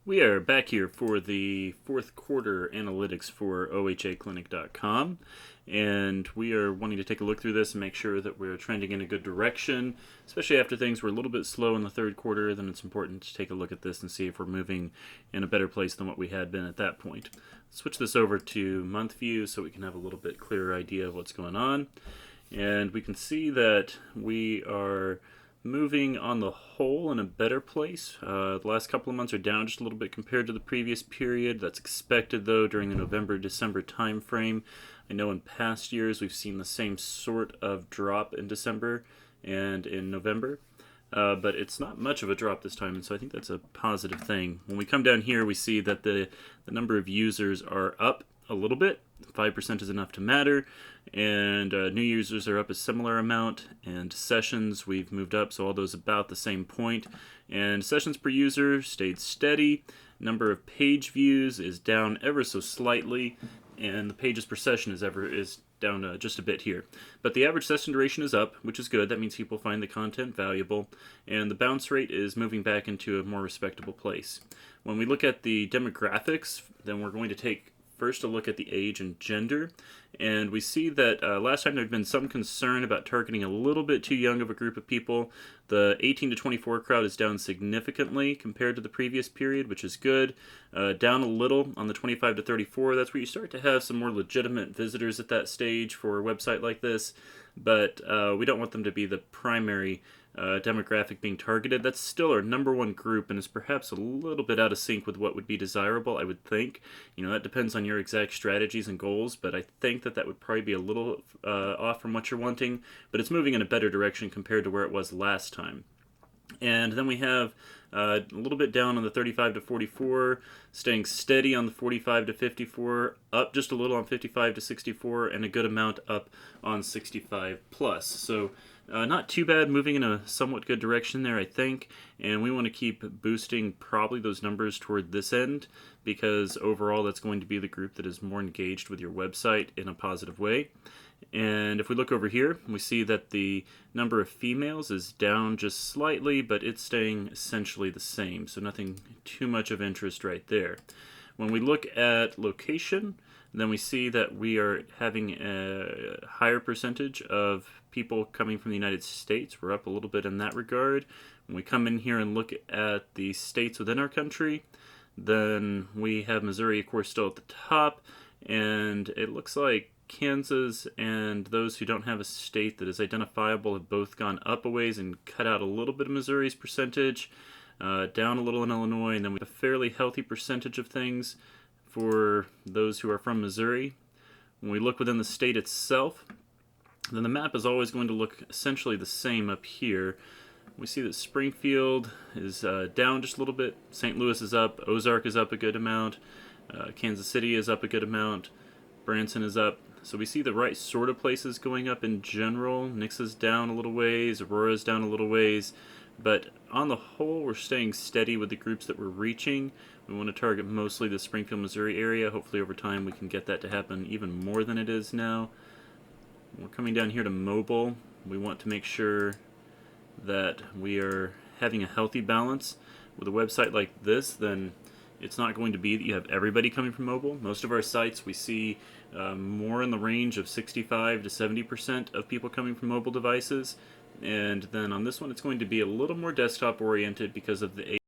We are back here for the fourth quarter analytics for OHAclinic.com, and we are wanting to take a look through this and make sure that we're trending in a good direction, especially after things were a little bit slow in the third quarter. Then it's important to take a look at this and see if we're moving in a better place than what we had been at that point. Switch this over to month view so we can have a little bit clearer idea of what's going on, and we can see that we are moving on the whole in a better place. The last couple of months are down just a little bit compared to the previous period. That's expected though during the November-December time frame. I know in past years we've seen the same sort of drop in December and in November. But it's not much of a drop this time, and so I think that's a positive thing. When we come down here, we see that the number of users are up a little bit. 5% is enough to matter, and new users are up a similar amount, and sessions we've moved up, so all those about the same point. And sessions per user stayed steady. Number of page views is down ever so slightly, and the pages per session is down just a bit here. But the average session duration is up, which is good. That means people find the content valuable, and the bounce rate is moving back into a more respectable place. When we look at the demographics, then we're going to take first a look at the age and gender, and we see that last time there had been some concern about targeting a little bit too young of a group of people. The 18 to 24 crowd is down significantly compared to the previous period, which is good. Down a little on the 25 to 34. That's where you start to have some more legitimate visitors at that stage for a website like this, but we don't want them to be the primary demographic being targeted. That's still our number one group and is perhaps a little bit out of sync with what would be desirable, I would think. That depends on your exact strategies and goals, but I think that would probably be a little off from what you're wanting, but it's moving in a better direction compared to where it was last time. And then we have a little bit down on the 35 to 44, staying steady on the 45 to 54, up just a little on 55 to 64, and a good amount up on 65 plus. So not too bad, moving in a somewhat good direction there, I think, and we want to keep boosting probably those numbers toward this end, because overall that's going to be the group that is more engaged with your website in a positive way. And if we look over here, we see that the number of females is down just slightly, but it's staying essentially the same, so nothing too much of interest right there. When we look at location, then we see that we are having a higher percentage of people coming from the United States. We're up a little bit in that regard. When we come in here and look at the states within our country, then we have Missouri, of course, still at the top, and it looks like Kansas and those who don't have a state that is identifiable have both gone up a ways and cut out a little bit of Missouri's percentage, down a little in Illinois, and then we have a fairly healthy percentage of things for those who are from Missouri. When we look within the state itself, then the map is always going to look essentially the same up here. We see that Springfield is down just a little bit, St. Louis is up, Ozark is up a good amount, Kansas City is up a good amount, Branson is up. So we see the right sort of places going up in general. Nixa down a little ways, Aurora's down a little ways, but on the whole we're staying steady with the groups that we're reaching. We want to target mostly the Springfield, Missouri area. Hopefully over time we can get that to happen even more than it is now. We're coming down here to mobile. We want to make sure that we are having a healthy balance. With a website like this, then it's not going to be that you have everybody coming from mobile. Most of our sites we see more in the range of 65 to 70% of people coming from mobile devices, and then on this one it's going to be a little more desktop oriented because of the